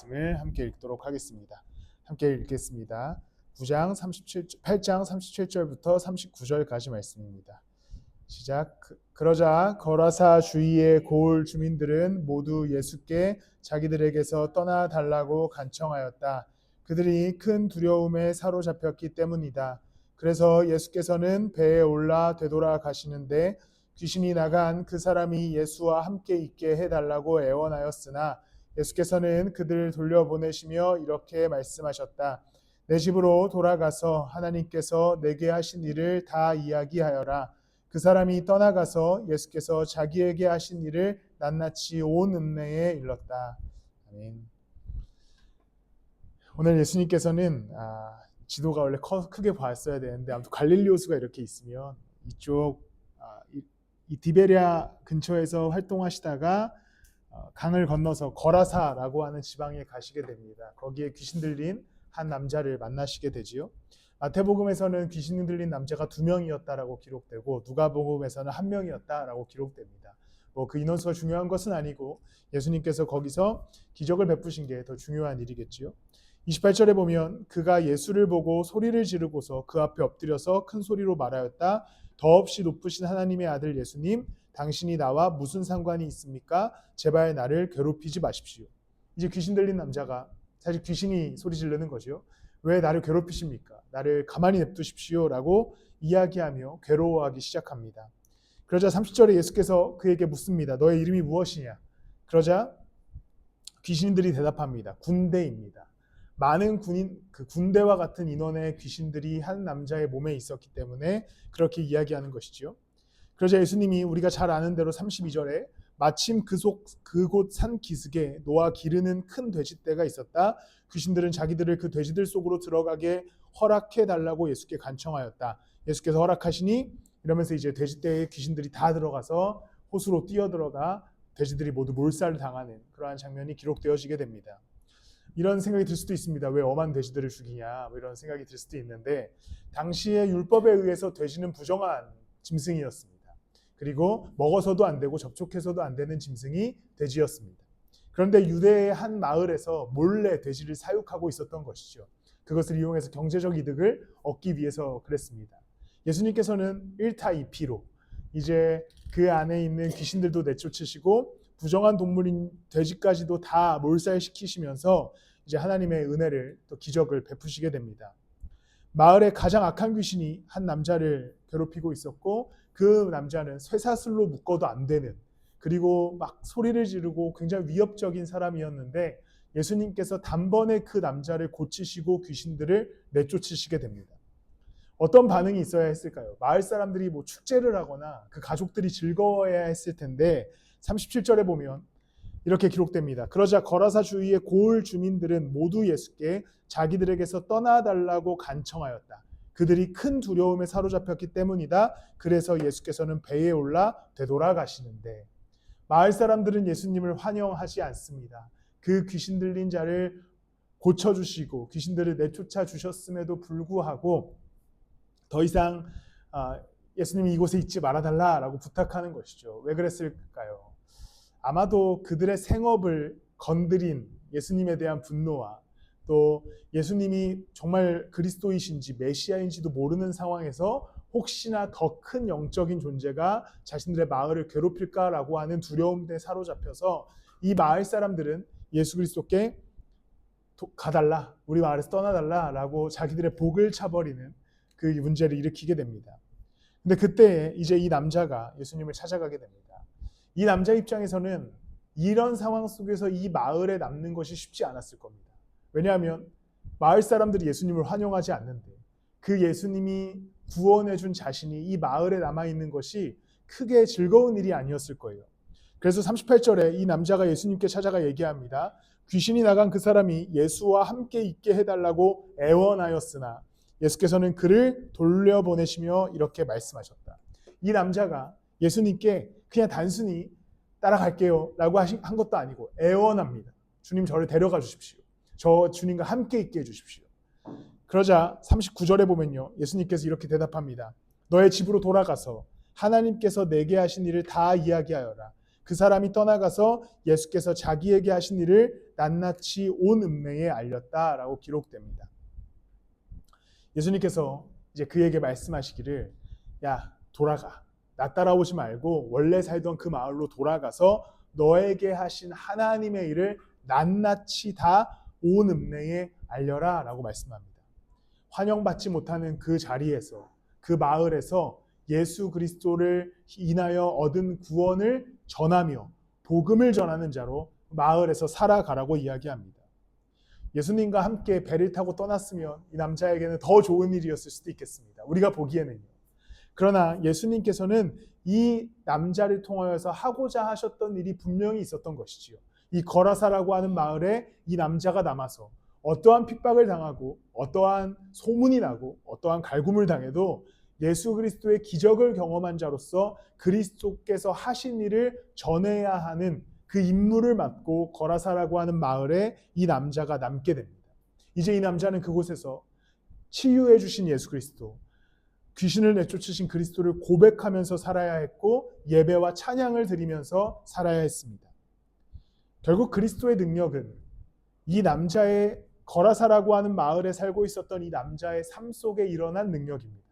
말씀을 함께 읽도록 하겠습니다. 함께 읽겠습니다. 8장 37절부터 39절까지 말씀입니다. 시작. 그러자 거라사 주위의 고을 주민들은 모두 예수께 자기들에게서 떠나 달라고 간청하였다. 그들이 큰 두려움에 사로잡혔기 때문이다. 그래서 예수께서는 배에 올라 되돌아가시는데 귀신이 나간 그 사람이 예수와 함께 있게 해달라고 애원하였으나 예수께서는 그들을 돌려보내시며 이렇게 말씀하셨다. 내 집으로 돌아가서 하나님께서 내게 하신 일을 다 이야기하여라. 그 사람이 떠나가서 예수께서 자기에게 하신 일을 낱낱이 온 읍내에 일렀다. 아멘. 오늘 예수님께서는 지도가 원래 크게 봤어야 되는데 아무튼 갈릴리 호수가 이렇게 있으면 이쪽 이 디베랴 근처에서 활동하시다가 강을 건너서 거라사라고 하는 지방에 가시게 됩니다. 거기에 귀신 들린 한 남자를 만나시게 되지요. 마태복음에서는 귀신 들린 남자가 2명이었다라고 기록되고 누가복음에서는 1명이었다라고 기록됩니다. 그 인원수가 중요한 것은 아니고 예수님께서 거기서 기적을 베푸신 게 더 중요한 일이겠지요. 28절에 보면 그가 예수를 보고 소리를 지르고서 그 앞에 엎드려서 큰 소리로 말하였다. 더없이 높으신 하나님의 아들 예수님, 당신이 나와 무슨 상관이 있습니까? 제발 나를 괴롭히지 마십시오. 이제 귀신 들린 남자가 사실 귀신이 소리 지르는 거죠. 왜 나를 괴롭히십니까? 나를 가만히 냅두십시오 라고 이야기하며 괴로워하기 시작합니다. 그러자 30절에 예수께서 그에게 묻습니다. 너의 이름이 무엇이냐? 그러자 귀신들이 대답합니다. 군대입니다. 많은 군대와 같은 인원의 귀신들이 한 남자의 몸에 있었기 때문에 그렇게 이야기하는 것이지요. 그러자 예수님이 우리가 잘 아는 대로 32절에 마침 그곳 산 기슭에 노아 기르는 큰 돼지떼가 있었다. 귀신들은 자기들을 그 돼지들 속으로 들어가게 허락해 달라고 예수께 간청하였다. 예수께서 허락하시니 이러면서 이제 돼지떼에 귀신들이 다 들어가서 호수로 뛰어들어가 돼지들이 모두 몰살을 당하는 그러한 장면이 기록되어지게 됩니다. 이런 생각이 들 수도 있습니다. 왜 엄한 돼지들을 죽이냐 이런 생각이 들 수도 있는데 당시의 율법에 의해서 돼지는 부정한 짐승이었습니다. 그리고 먹어서도 안 되고 접촉해서도 안 되는 짐승이 돼지였습니다. 그런데 유대의 한 마을에서 몰래 돼지를 사육하고 있었던 것이죠. 그것을 이용해서 경제적 이득을 얻기 위해서 그랬습니다. 예수님께서는 1타 2피로 이제 그 안에 있는 귀신들도 내쫓으시고 부정한 동물인 돼지까지도 다 몰살시키시면서 이제 하나님의 은혜를 또 기적을 베푸시게 됩니다. 마을의 가장 악한 귀신이 한 남자를 괴롭히고 있었고 그 남자는 쇠사슬로 묶어도 안 되는 그리고 막 소리를 지르고 굉장히 위협적인 사람이었는데 예수님께서 단번에 그 남자를 고치시고 귀신들을 내쫓으시게 됩니다. 어떤 반응이 있어야 했을까요? 마을 사람들이 축제를 하거나 그 가족들이 즐거워해야 했을 텐데 37절에 보면 이렇게 기록됩니다. 그러자 거라사 주위의 고을 주민들은 모두 예수께 자기들에게서 떠나달라고 간청하였다. 그들이 큰 두려움에 사로잡혔기 때문이다. 그래서 예수께서는 배에 올라 되돌아가시는데 마을 사람들은 예수님을 환영하지 않습니다. 그 귀신 들린 자를 고쳐주시고 귀신들을 내쫓아 주셨음에도 불구하고 더 이상 예수님이 이곳에 있지 말아달라라고 부탁하는 것이죠. 왜 그랬을까요? 아마도 그들의 생업을 건드린 예수님에 대한 분노와 또 예수님이 정말 그리스도이신지 메시아인지도 모르는 상황에서 혹시나 더 큰 영적인 존재가 자신들의 마을을 괴롭힐까라고 하는 두려움에 사로잡혀서 이 마을 사람들은 예수 그리스도께 가달라, 우리 마을에서 떠나달라라고 자기들의 복을 차버리는 그 문제를 일으키게 됩니다. 근데 그때 이제 이 남자가 예수님을 찾아가게 됩니다. 이 남자 입장에서는 이런 상황 속에서 이 마을에 남는 것이 쉽지 않았을 겁니다. 왜냐하면 마을 사람들이 예수님을 환영하지 않는데 그 예수님이 구원해 준 자신이 이 마을에 남아있는 것이 크게 즐거운 일이 아니었을 거예요. 그래서 38절에 이 남자가 예수님께 찾아가 얘기합니다. 귀신이 나간 그 사람이 예수와 함께 있게 해달라고 애원하였으나 예수께서는 그를 돌려보내시며 이렇게 말씀하셨다. 이 남자가 예수님께 그냥 단순히 따라갈게요 라고 한 것도 아니고 애원합니다. 주님 저를 데려가 주십시오. 저 주님과 함께 있게 해주십시오. 그러자 39절에 보면요. 예수님께서 이렇게 대답합니다. 너의 집으로 돌아가서 하나님께서 내게 하신 일을 다 이야기하여라. 그 사람이 떠나가서 예수께서 자기에게 하신 일을 낱낱이 온 읍내에 알렸다라고 기록됩니다. 예수님께서 이제 그에게 말씀하시기를, 야, 돌아가. 나 따라오지 말고 원래 살던 그 마을로 돌아가서 너에게 하신 하나님의 일을 낱낱이 다 온 읍내에 알려라 라고 말씀합니다. 환영받지 못하는 그 자리에서, 그 마을에서 예수 그리스도를 인하여 얻은 구원을 전하며 복음을 전하는 자로 마을에서 살아가라고 이야기합니다. 예수님과 함께 배를 타고 떠났으면 이 남자에게는 더 좋은 일이었을 수도 있겠습니다. 우리가 보기에는요. 그러나 예수님께서는 이 남자를 통하여서 하고자 하셨던 일이 분명히 있었던 것이지요. 이 거라사라고 하는 마을에 이 남자가 남아서 어떠한 핍박을 당하고 어떠한 소문이 나고 어떠한 갈굼을 당해도 예수 그리스도의 기적을 경험한 자로서 그리스도께서 하신 일을 전해야 하는 그 임무를 맡고 거라사라고 하는 마을에 이 남자가 남게 됩니다. 이제 이 남자는 그곳에서 치유해 주신 예수 그리스도, 귀신을 내쫓으신 그리스도를 고백하면서 살아야 했고 예배와 찬양을 드리면서 살아야 했습니다. 결국 그리스도의 능력은 이 남자의 거라사라고 하는 마을에 살고 있었던 이 남자의 삶 속에 일어난 능력입니다.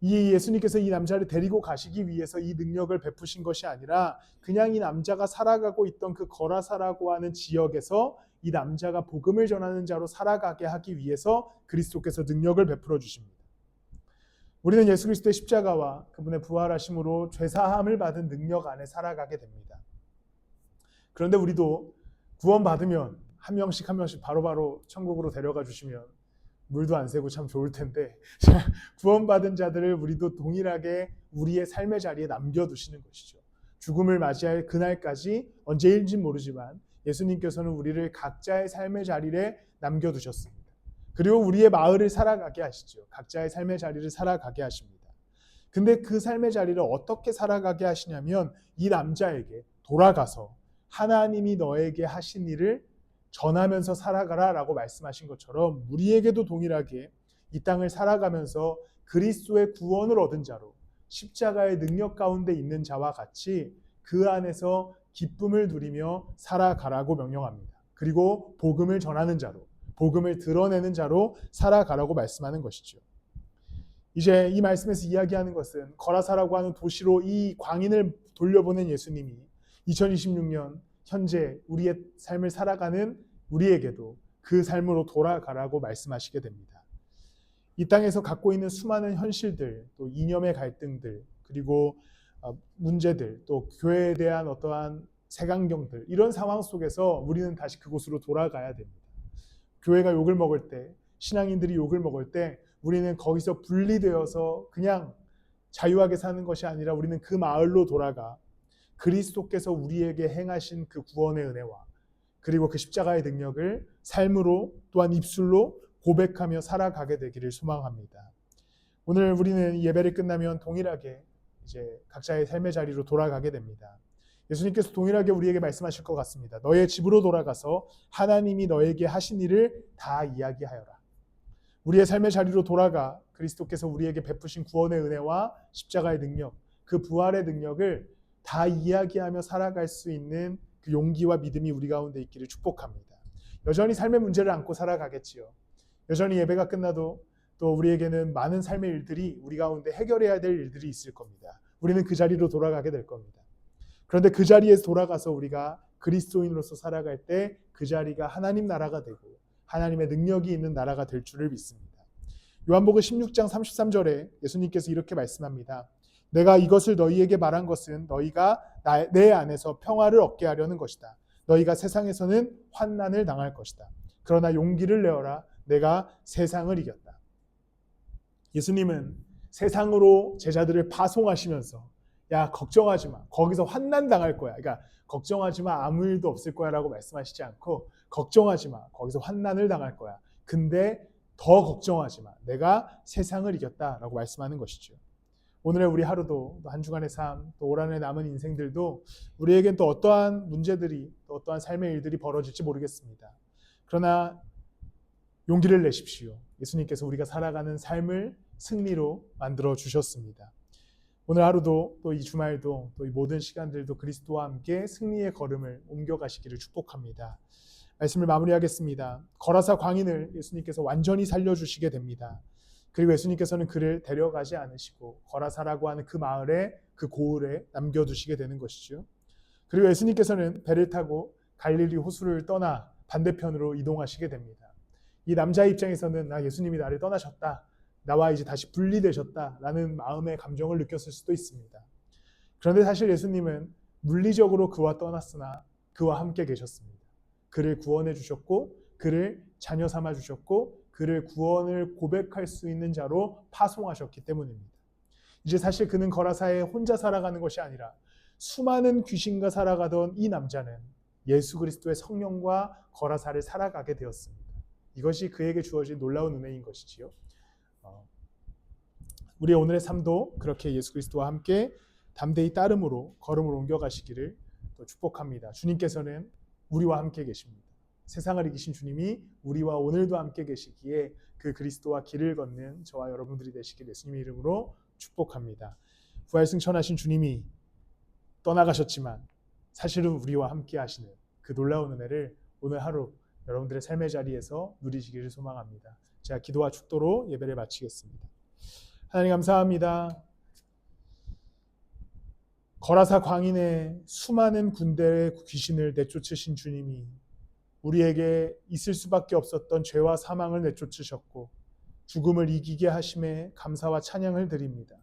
이 예수님께서 이 남자를 데리고 가시기 위해서 이 능력을 베푸신 것이 아니라 그냥 이 남자가 살아가고 있던 그 거라사라고 하는 지역에서 이 남자가 복음을 전하는 자로 살아가게 하기 위해서 그리스도께서 능력을 베풀어 주십니다. 우리는 예수 그리스도의 십자가와 그분의 부활하심으로 죄사함을 받은 능력 안에 살아가게 됩니다. 그런데 우리도 구원받으면 한 명씩 한 명씩 바로바로 천국으로 데려가 주시면 물도 안 새고 참 좋을 텐데 구원받은 자들을 우리도 동일하게 우리의 삶의 자리에 남겨두시는 것이죠. 죽음을 맞이할 그날까지 언제일지 모르지만 예수님께서는 우리를 각자의 삶의 자리에 남겨두셨습니다. 그리고 우리의 마을을 살아가게 하시죠. 각자의 삶의 자리를 살아가게 하십니다. 근데 그 삶의 자리를 어떻게 살아가게 하시냐면 이 남자에게 돌아가서 하나님이 너에게 하신 일을 전하면서 살아가라 라고 말씀하신 것처럼 우리에게도 동일하게 이 땅을 살아가면서 그리스도의 구원을 얻은 자로 십자가의 능력 가운데 있는 자와 같이 그 안에서 기쁨을 누리며 살아가라고 명령합니다. 그리고 복음을 전하는 자로, 복음을 드러내는 자로 살아가라고 말씀하는 것이죠. 이제 이 말씀에서 이야기하는 것은 거라사라고 하는 도시로 이 광인을 돌려보낸 예수님이 2026년 현재 우리의 삶을 살아가는 우리에게도 그 삶으로 돌아가라고 말씀하시게 됩니다. 이 땅에서 갖고 있는 수많은 현실들, 또 이념의 갈등들, 그리고 문제들, 또 교회에 대한 어떠한 색안경들, 이런 상황 속에서 우리는 다시 그곳으로 돌아가야 됩니다. 교회가 욕을 먹을 때, 신앙인들이 욕을 먹을 때 우리는 거기서 분리되어서 그냥 자유하게 사는 것이 아니라 우리는 그 마을로 돌아가 그리스도께서 우리에게 행하신 그 구원의 은혜와 그리고 그 십자가의 능력을 삶으로 또한 입술로 고백하며 살아가게 되기를 소망합니다. 오늘 우리는 예배를 끝나면 동일하게 이제 각자의 삶의 자리로 돌아가게 됩니다. 예수님께서 동일하게 우리에게 말씀하실 것 같습니다. 너의 집으로 돌아가서 하나님이 너에게 하신 일을 다 이야기하여라. 우리의 삶의 자리로 돌아가 그리스도께서 우리에게 베푸신 구원의 은혜와 십자가의 능력, 그 부활의 능력을 다 이야기하며 살아갈 수 있는 그 용기와 믿음이 우리 가운데 있기를 축복합니다. 여전히 삶의 문제를 안고 살아가겠지요. 여전히 예배가 끝나도 또 우리에게는 많은 삶의 일들이 우리 가운데 해결해야 될 일들이 있을 겁니다. 우리는 그 자리로 돌아가게 될 겁니다. 그런데 그 자리에서 돌아가서 우리가 그리스도인으로서 살아갈 때 그 자리가 하나님 나라가 되고 하나님의 능력이 있는 나라가 될 줄을 믿습니다. 요한복음 16장 33절에 예수님께서 이렇게 말씀합니다. 내가 이것을 너희에게 말한 것은 너희가 내 안에서 평화를 얻게 하려는 것이다. 너희가 세상에서는 환난을 당할 것이다. 그러나 용기를 내어라. 내가 세상을 이겼다. 예수님은 세상으로 제자들을 파송하시면서 야 걱정하지 마. 거기서 환난 당할 거야. 그러니까 걱정하지 마. 아무 일도 없을 거야 라고 말씀하시지 않고 걱정하지 마. 거기서 환난을 당할 거야. 근데 더 걱정하지 마. 내가 세상을 이겼다 라고 말씀하는 것이죠. 오늘의 우리 하루도 또 한 주간의 삶, 또 올 한해 남은 인생들도 우리에겐 또 어떠한 문제들이 또 어떠한 삶의 일들이 벌어질지 모르겠습니다. 그러나 용기를 내십시오. 예수님께서 우리가 살아가는 삶을 승리로 만들어 주셨습니다. 오늘 하루도 또 이 주말도 또 이 모든 시간들도 그리스도와 함께 승리의 걸음을 옮겨가시기를 축복합니다. 말씀을 마무리하겠습니다. 거라사 광인을 예수님께서 완전히 살려주시게 됩니다. 그리고 예수님께서는 그를 데려가지 않으시고 거라사라고 하는 그 마을에 그 고을에 남겨두시게 되는 것이죠. 그리고 예수님께서는 배를 타고 갈릴리 호수를 떠나 반대편으로 이동하시게 됩니다. 이 남자의 입장에서는 예수님이 나를 떠나셨다, 나와 이제 다시 분리되셨다라는 마음의 감정을 느꼈을 수도 있습니다. 그런데 사실 예수님은 물리적으로 그와 떠났으나 그와 함께 계셨습니다. 그를 구원해 주셨고 그를 자녀 삼아 주셨고 그를 구원을 고백할 수 있는 자로 파송하셨기 때문입니다. 이제 사실 그는 거라사에 혼자 살아가는 것이 아니라 수많은 귀신과 살아가던 이 남자는 예수 그리스도의 성령과 거라사를 살아가게 되었습니다. 이것이 그에게 주어진 놀라운 은혜인 것이지요. 우리의 오늘의 삶도 그렇게 예수 그리스도와 함께 담대히 따름으로 걸음을 옮겨가시기를 또 축복합니다. 주님께서는 우리와 함께 계십니다. 세상을 이기신 주님이 우리와 오늘도 함께 계시기에 그 그리스도와 길을 걷는 저와 여러분들이 되시길 예수님의 이름으로 축복합니다. 부활승천하신 주님이 떠나가셨지만 사실은 우리와 함께 하시는 그 놀라운 은혜를 오늘 하루 여러분들의 삶의 자리에서 누리시기를 소망합니다. 제가 기도와 축도로 예배를 마치겠습니다. 하나님 감사합니다. 거라사 광인의 수많은 군대의 귀신을 내쫓으신 주님이 우리에게 있을 수밖에 없었던 죄와 사망을 내쫓으셨고 죽음을 이기게 하심에 감사와 찬양을 드립니다.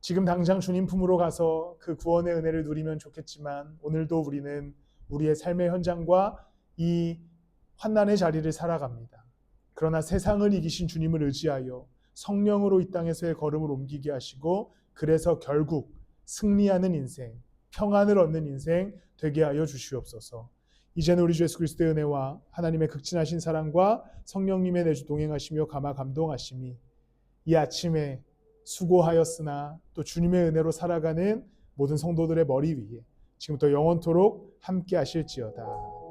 지금 당장 주님 품으로 가서 그 구원의 은혜를 누리면 좋겠지만 오늘도 우리는 우리의 삶의 현장과 이 환난의 자리를 살아갑니다. 그러나 세상을 이기신 주님을 의지하여 성령으로 이 땅에서의 걸음을 옮기게 하시고 그래서 결국 승리하는 인생, 평안을 얻는 인생 되게 하여 주시옵소서. 이제는 우리 주 예수 그리스도의 은혜와 하나님의 극진하신 사랑과 성령님의 내주 동행하시며 감화 감동하심이 이 아침에 수고하였으나 또 주님의 은혜로 살아가는 모든 성도들의 머리 위에 지금부터 영원토록 함께 하실지어다.